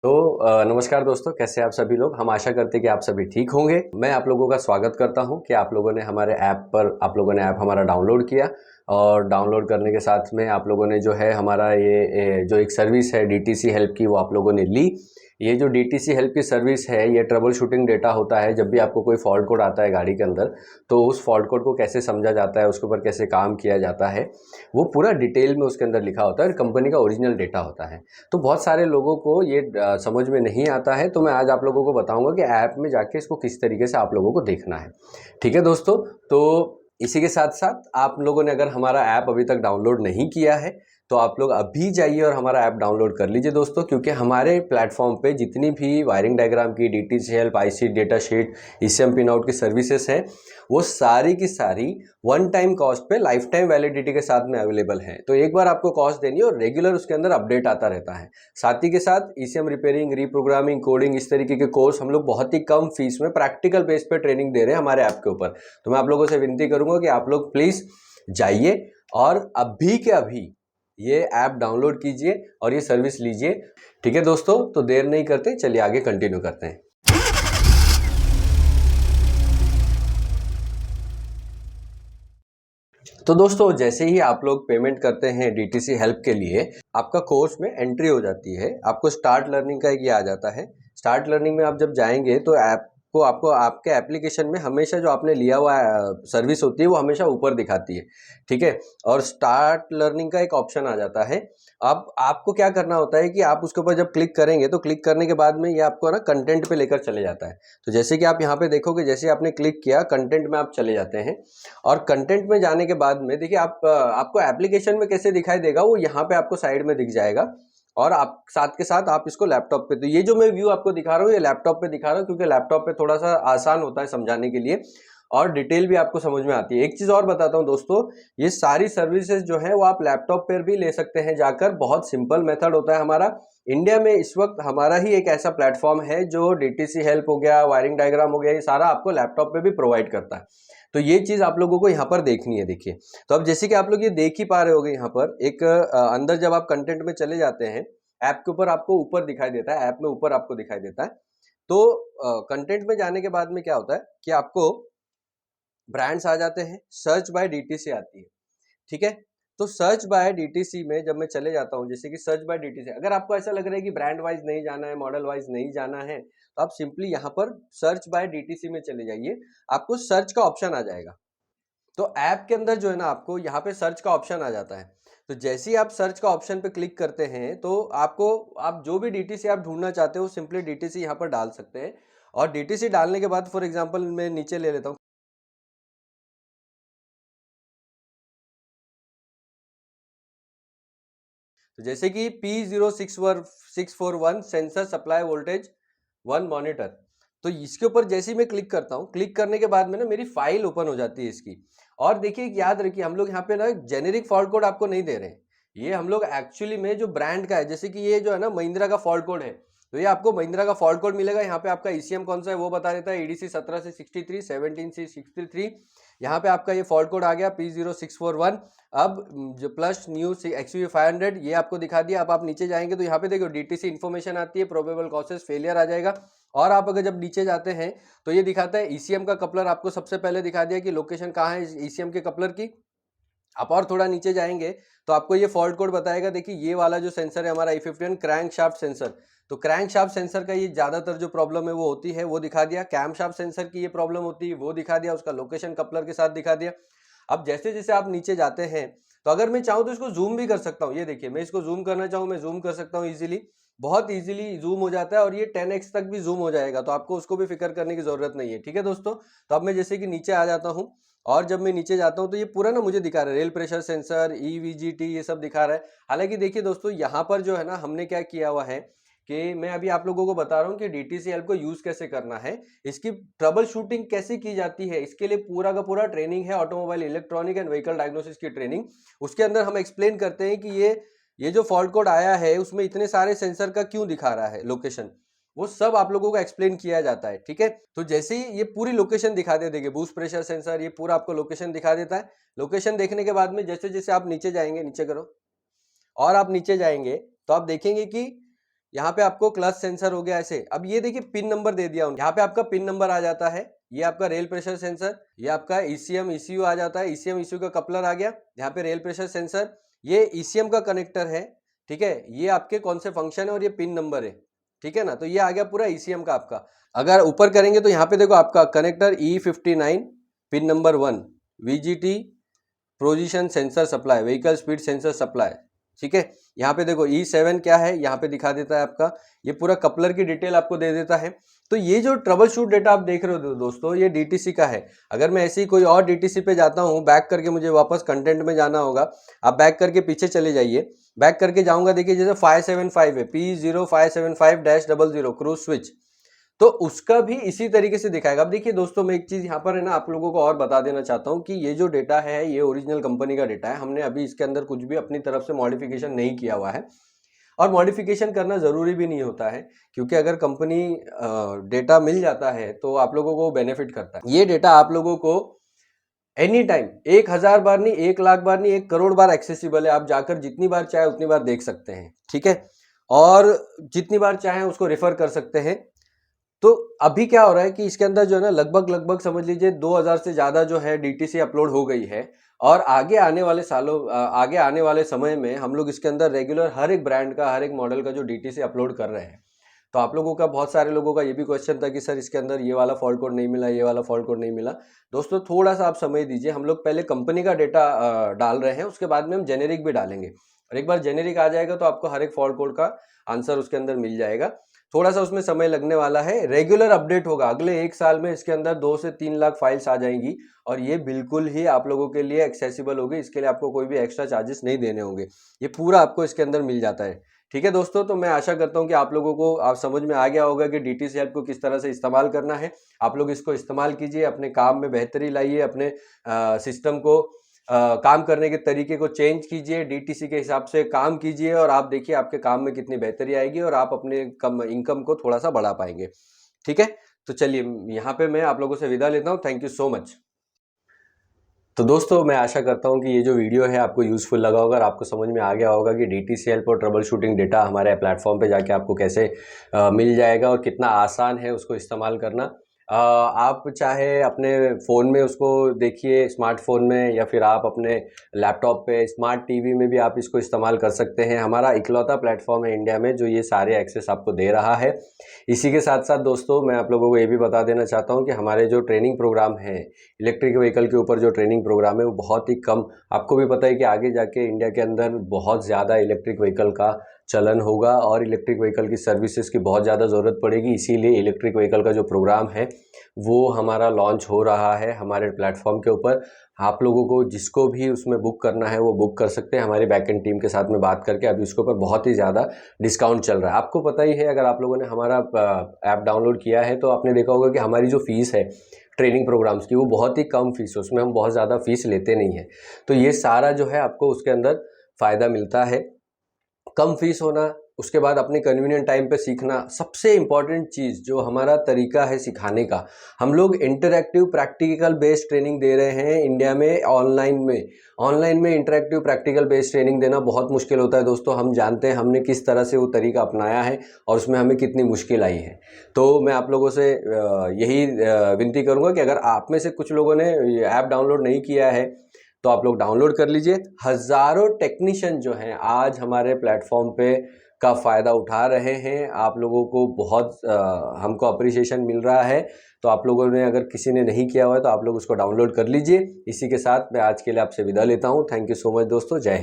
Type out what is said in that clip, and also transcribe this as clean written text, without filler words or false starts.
नमस्कार दोस्तों, कैसे आप सभी लोग। हम आशा करते हैं कि आप सभी ठीक होंगे। मैं आप लोगों का स्वागत करता हूं कि आप लोगों ने हमारे ऐप पर आप लोगों ने ऐप हमारा डाउनलोड किया और डाउनलोड करने के साथ में आप लोगों ने जो है हमारा ये जो एक सर्विस है डीटीसी हेल्प की, वो आप लोगों ने ली। ये जो डीटीसी हेल्प की सर्विस है, ये ट्रबल शूटिंग डेटा होता है। जब भी आपको कोई फॉल्ट कोड आता है गाड़ी के अंदर, तो उस फॉल्ट कोड को कैसे समझा जाता है, उसके ऊपर कैसे काम किया जाता है, वो पूरा डिटेल में उसके अंदर लिखा होता है और कंपनी का ओरिजिनल डेटा होता है। तो बहुत सारे लोगों को ये समझ में नहीं आता है, तो मैं आज आप लोगों को बताऊंगा कि ऐप में जाके इसको किस तरीके से आप लोगों को देखना है। ठीक है दोस्तों, तो इसी के साथ साथ आप लोगों ने अगर हमारा ऐप अभी तक डाउनलोड नहीं किया है, तो आप लोग अभी जाइए और हमारा ऐप डाउनलोड कर लीजिए दोस्तों, क्योंकि हमारे प्लेटफॉर्म पे जितनी भी वायरिंग डायग्राम की, DTC help, IC data sheet, ECM pin out की सर्विसेज हैं, वो सारी की सारी वन टाइम कॉस्ट पे लाइफ टाइम वैलिडिटी के साथ में अवेलेबल है। तो एक बार आपको कॉस्ट देनी है और रेगुलर उसके अंदर अपडेट आता रहता है। साथ ही के साथ ईसीएम रिपेयरिंग, रीप्रोग्रामिंग, कोडिंग, इस तरीके के कोर्स हम लोग बहुत ही कम फीस में प्रैक्टिकल बेस पे ट्रेनिंग दे रहे हैं हमारे ऐप के ऊपर। तो मैं आप लोगों से विनती करूंगा कि आप लोग प्लीज जाइए और अभी के अभी ये ऐप डाउनलोड कीजिए और ये सर्विस लीजिए। ठीक है दोस्तों, तो देर नहीं करते, चलिए आगे कंटिन्यू करते हैं। तो दोस्तों, जैसे ही आप लोग पेमेंट करते हैं डीटीसी हेल्प के लिए, आपका कोर्स में एंट्री हो जाती है। आपको स्टार्ट लर्निंग का एक ये आ जाता है। स्टार्ट लर्निंग में आप जब जाएंगे तो ऐप को आपको आपके एप्लीकेशन में हमेशा जो आपने लिया हुआ सर्विस होती है वो हमेशा ऊपर दिखाती है। ठीक है, और स्टार्ट लर्निंग का एक ऑप्शन आ जाता है। अब आपको क्या करना होता है कि आप उसके ऊपर जब क्लिक करेंगे तो क्लिक करने के बाद में ये आपको ना कंटेंट पे लेकर चले जाता है। तो जैसे कि आप यहाँ पे देखोगे, जैसे आपने क्लिक किया कंटेंट में आप चले जाते हैं और कंटेंट में जाने के बाद में देखिए आपको एप्लीकेशन में कैसे दिखाई देगा, वो यहाँ पे आपको साइड में दिख जाएगा। और आप साथ के साथ आप इसको लैपटॉप पे, तो ये जो मैं व्यू आपको दिखा रहा हूँ ये लैपटॉप पे दिखा रहा हूँ, क्योंकि लैपटॉप पे थोड़ा सा आसान होता है समझाने के लिए और डिटेल भी आपको समझ में आती है। एक चीज और बताता हूँ दोस्तों, ये सारी सर्विसेज जो है वो आप लैपटॉप पर भी ले सकते हैं जाकर। बहुत सिंपल मेथड होता है हमारा। इंडिया में इस वक्त हमारा ही एक ऐसा प्लेटफॉर्म है जो डीटीसी हेल्प हो गया, वायरिंग डायग्राम हो गया, ये सारा आपको लैपटॉप पे भी प्रोवाइड करता है। तो ये चीज आप लोगों को यहाँ पर देखनी है। देखिए, तो अब जैसे कि आप लोग ये देख ही पा रहे होगे, यहाँ पर एक अंदर जब आप कंटेंट में चले जाते हैं, ऐप के ऊपर आपको ऊपर दिखाई देता है, ऐप में ऊपर आपको दिखाई देता है। तो कंटेंट में जाने के बाद में क्या होता है कि आपको ब्रांड्स आ जाते हैं, सर्च बाय डीटीसी आती है। ठीक है, तो सर्च बाय डीटीसी में जब मैं चले जाता हूं, जैसे कि सर्च बाय डीटीसी, अगर आपको ऐसा लग रहा है कि ब्रांड वाइज नहीं जाना है, मॉडल वाइज नहीं जाना है, तो आप सिंपली यहां पर सर्च बाय डीटीसी में चले जाइए। आपको सर्च का ऑप्शन आ जाएगा। तो ऐप के अंदर जो है ना, आपको यहाँ पे सर्च का ऑप्शन आ जाता है। तो जैसे ही आप सर्च का ऑप्शन पे क्लिक करते हैं तो आपको, आप जो भी डीटीसी आप ढूंढना चाहते हो सिंपली डीटीसी यहाँ पर डाल सकते हैं। और डीटीसी डालने के बाद फॉर एग्जांपल मैं नीचे ले लेता हूँ। तो जैसे कि P064641 sensor supply voltage 1 monitor, तो इसके ऊपर जैसे ही मैं क्लिक करता हूँ, क्लिक करने के बाद में ना मेरी फाइल ओपन हो जाती है इसकी। और देखिए, याद रखिए, हम लोग यहाँ पे ना जेनेरिक फॉल्ट कोड आपको नहीं दे रहे हैं। ये हम लोग एक्चुअली में जो ब्रांड का है, जैसे कि ये जो है ना महिंद्रा का फॉल्ट कोड है, तो ये आपको महिंद्रा का फॉल्ट कोड मिलेगा। यहाँ पे आपका ईसीएम कौन सा है वो बता देता है, ईडीसी 17 से 63, 17 से 63। यहाँ पे आपका ये फॉल्ट कोड आ गया P0641। अब जो प्लस न्यू XUV 500 ये आपको दिखा दिया। अब आप नीचे जाएंगे तो यहाँ पे देखो डीटीसी इन्फॉर्मेशन आती है, प्रोबेबल कॉसेस फेलियर आ जाएगा। और आप अगर जब नीचे जाते हैं तो ये दिखाता है ईसीएम का कपलर, आपको सबसे पहले दिखा दिया कि लोकेशन कहाँ है ईसीएम के कपलर की। आप और थोड़ा नीचे जाएंगे तो आपको ये फॉल्ट कोड बताएगा। देखिए, ये वाला जो सेंसर है हमारा i51 क्रैंक शाफ्ट सेंसर, तो क्रैंक शाफ्ट सेंसर का ये ज्यादातर जो प्रॉब्लम है वो होती है, वो दिखा दिया। कैम शाफ्ट सेंसर की ये प्रॉब्लम होती है, वो दिखा दिया, उसका लोकेशन कपलर के साथ दिखा दिया। अब जैसे जैसे आप नीचे जाते हैं, तो अगर मैं चाहूँ तो इसको जूम भी कर सकता हूँ। ये देखिए, मैं इसको जूम करना चाहूँ, मैं जूम कर सकता हूँ इजीली, बहुत इजीली जूम हो जाता है और ये 10x तक भी जूम हो जाएगा, तो आपको उसको भी फिक्र करने की जरूरत नहीं है। ठीक है दोस्तों, तो अब मैं जैसे कि नीचे आ जाता हूँ और जब मैं नीचे जाता हूँ तो ये पूरा ना मुझे दिखा रहा है, रेल प्रेशर सेंसर, ईवीजीटी, ये सब दिखा रहा है। हालांकि देखिए दोस्तों, यहाँ पर जो है ना, हमने क्या किया हुआ है कि मैं अभी आप लोगों को बता रहा हूँ कि डीटीसी हेल्प को यूज कैसे करना है, इसकी ट्रबल शूटिंग कैसे की जाती है, इसके लिए पूरा का पूरा ट्रेनिंग है, automobile electronic and vehicle diagnosis की ट्रेनिंग। उसके अंदर हम एक्सप्लेन करते हैं कि ये जो फॉल्ट कोड आया है उसमें इतने सारे सेंसर का क्यों दिखा रहा है लोकेशन, वो सब आप लोगों को एक्सप्लेन किया जाता है। ठीक है, तो जैसे ही ये पूरी लोकेशन दिखा दे देंगे, बूस्ट प्रेशर सेंसर, ये पूरा आपको लोकेशन दिखा देता है। लोकेशन देखने के बाद में जैसे जैसे आप नीचे जाएंगे, नीचे करो, और आप नीचे जाएंगे तो आप देखेंगे कि यहाँ पे आपको क्लच सेंसर हो गया ऐसे। अब ये देखिए पिन नंबर दे दिया उन्होंने, यहाँ पे आपका पिन नंबर आ जाता है, ये आपका रेल प्रेशर सेंसर, ये आपका ईसीएम ईसीयू आ जाता है, ईसीएम ईसीयू का कपलर आ गया, यहाँ पे रेल प्रेशर सेंसर, ये ईसीएम का कनेक्टर है, ठीक है, ये आपके कौन से फंक्शन है और ये पिन नंबर है, ठीक है ना। तो ये आ गया पूरा ईसीएम का आपका। अगर ऊपर करेंगे तो यहाँ पे देखो आपका connector E59 pin number 1 VGT position sensor supply, vehicle speed sensor supply, ठीक है। यहाँ पे देखो E7 क्या है, यहाँ पे दिखा देता है आपका, ये पूरा कपलर की डिटेल आपको दे देता है। तो ये जो ट्रबल शूट डेटा आप देख रहे हो दोस्तों, ये डीटीसी का है। अगर मैं ऐसे ही कोई और डीटीसी पे जाता हूँ, बैक करके मुझे वापस कंटेंट में जाना होगा, आप बैक करके पीछे चले जाइए, बैक करके जाऊंगा, देखिए जैसे 575 है, P0575-00 क्रूज स्विच, तो उसका भी इसी तरीके से दिखाएगा। अब देखिए दोस्तों, मैं एक चीज यहाँ पर है ना आप लोगों को और बता देना चाहता हूँ कि ये जो डेटा है ये ओरिजिनल कंपनी का डेटा है, हमने अभी इसके अंदर कुछ भी अपनी तरफ से मॉडिफिकेशन नहीं किया हुआ है, और मॉडिफिकेशन करना जरूरी भी नहीं होता है, क्योंकि अगर कंपनी डेटा मिल जाता है तो आप लोगों को बेनिफिट करता है। ये डेटा आप लोगों को एनी टाइम 1000 बार नहीं, 1 लाख बार नहीं, 1 करोड़ बार एक्सेसिबल है। आप जाकर जितनी बार चाहे उतनी बार देख सकते हैं, ठीक है, और जितनी बार चाहे उसको रेफर कर सकते हैं। तो अभी क्या हो रहा है कि इसके अंदर जो है ना लगभग समझ लीजिए 2000 से ज़्यादा जो है डीटीसी अपलोड हो गई है, और आगे आने वाले सालों आगे आने वाले समय में हम लोग इसके अंदर रेगुलर हर एक ब्रांड का, हर एक मॉडल का जो डीटीसी अपलोड कर रहे हैं। तो आप लोगों का, बहुत सारे लोगों का ये भी क्वेश्चन था कि सर इसके अंदर ये वाला फॉल्ट कोड नहीं मिला, ये वाला फॉल्ट कोड नहीं मिला। दोस्तों थोड़ा सा आप समय दीजिए, हम लोग पहले कंपनी का डेटा डाल रहे हैं, उसके बाद में हम जेनेरिक भी डालेंगे, और एक बार जेनेरिक आ जाएगा तो आपको हर एक फॉल्ट कोड का आंसर उसके अंदर मिल जाएगा। थोड़ा सा उसमें समय लगने वाला है, रेगुलर अपडेट होगा, अगले 1 साल में इसके अंदर 2 से 3 लाख फाइल्स आ जाएंगी, और ये बिल्कुल ही आप लोगों के लिए एक्सेसिबल होगी। इसके लिए आपको कोई भी एक्स्ट्रा चार्जेस नहीं देने होंगे, ये पूरा आपको इसके अंदर मिल जाता है, ठीक है दोस्तों। तो मैं आशा करता हूं कि आप लोगों को आप समझ में आ गया होगा कि डीटीसी हेल्प को किस तरह से इस्तेमाल करना है। आप लोग इसको इस्तेमाल कीजिए, अपने काम में बेहतरी लाइए, अपने सिस्टम को काम करने के तरीके को चेंज कीजिए, डीटीसी के हिसाब से काम कीजिए, और आप देखिए आपके काम में कितनी बेहतरी आएगी, और आप अपने इनकम को थोड़ा सा बढ़ा पाएंगे, ठीक है। तो चलिए यहाँ पे मैं आप लोगों से विदा लेता हूँ। Thank you so much. तो दोस्तों मैं आशा करता हूँ कि ये जो वीडियो है आपको यूज़फुल लगा होगा, और आपको समझ में आ गया होगा कि डीटीसी हेल्प और ट्रबल शूटिंग डेटा हमारे प्लेटफॉर्म पे जाके आपको कैसे मिल जाएगा, और कितना आसान है उसको इस्तेमाल करना। आप चाहे अपने फ़ोन में उसको देखिए, स्मार्टफोन में, या फिर आप अपने लैपटॉप पे, स्मार्ट टीवी में भी आप इसको इस्तेमाल कर सकते हैं। हमारा इकलौता प्लेटफॉर्म है इंडिया में जो ये सारे एक्सेस आपको दे रहा है। इसी के साथ साथ दोस्तों मैं आप लोगों को ये भी बता देना चाहता हूँ कि हमारे जो ट्रेनिंग प्रोग्राम है, इलेक्ट्रिक व्हीकल के ऊपर जो ट्रेनिंग प्रोग्राम है, वो बहुत ही कम, आपको भी पता है कि आगे जाके इंडिया के अंदर बहुत ज़्यादा इलेक्ट्रिक व्हीकल का चलन होगा, और इलेक्ट्रिक व्हीकल की सर्विसेज की बहुत ज़्यादा ज़रूरत पड़ेगी। इसीलिए इलेक्ट्रिक व्हीकल का जो प्रोग्राम है वो हमारा लॉन्च हो रहा है हमारे प्लेटफॉर्म के ऊपर। आप लोगों को जिसको भी उसमें बुक करना है वो बुक कर सकते हैं हमारी बैकएंड टीम के साथ में बात करके। अभी उसके ऊपर बहुत ही ज़्यादा डिस्काउंट चल रहा है। आपको पता ही है, अगर आप लोगों ने हमारा ऐप डाउनलोड किया है तो आपने देखा होगा कि हमारी जो फ़ीस है ट्रेनिंग प्रोग्राम्स की, वो बहुत ही कम फीस है, उसमें हम बहुत ज़्यादा फीस लेते नहीं हैं। तो ये सारा जो है आपको उसके अंदर फ़ायदा मिलता है, कम फीस होना, उसके बाद अपने कन्वीनियंट टाइम पे सीखना। सबसे इम्पॉर्टेंट चीज़ जो हमारा तरीका है सिखाने का, हम लोग इंटरैक्टिव प्रैक्टिकल बेस्ड ट्रेनिंग दे रहे हैं इंडिया में। ऑनलाइन में इंटरैक्टिव प्रैक्टिकल बेस्ड ट्रेनिंग देना बहुत मुश्किल होता है दोस्तों। हम जानते हैं हमने किस तरह से वो तरीका अपनाया है और उसमें हमें कितनी मुश्किल आई है। तो मैं आप लोगों से यही विनती करूँगा कि अगर आप में से कुछ लोगों ने ये ऐप डाउनलोड नहीं किया है तो आप लोग डाउनलोड कर लीजिए। हज़ारों टेक्नीशियन जो हैं आज हमारे प्लेटफॉर्म पे का फ़ायदा उठा रहे हैं। आप लोगों को बहुत हमको अप्रिसिएशन मिल रहा है। तो आप लोगों ने, अगर किसी ने नहीं किया हुआ है तो आप लोग उसको डाउनलोड कर लीजिए। इसी के साथ मैं आज के लिए आपसे विदा लेता हूँ। थैंक यू सो मच दोस्तों। जय हिंद।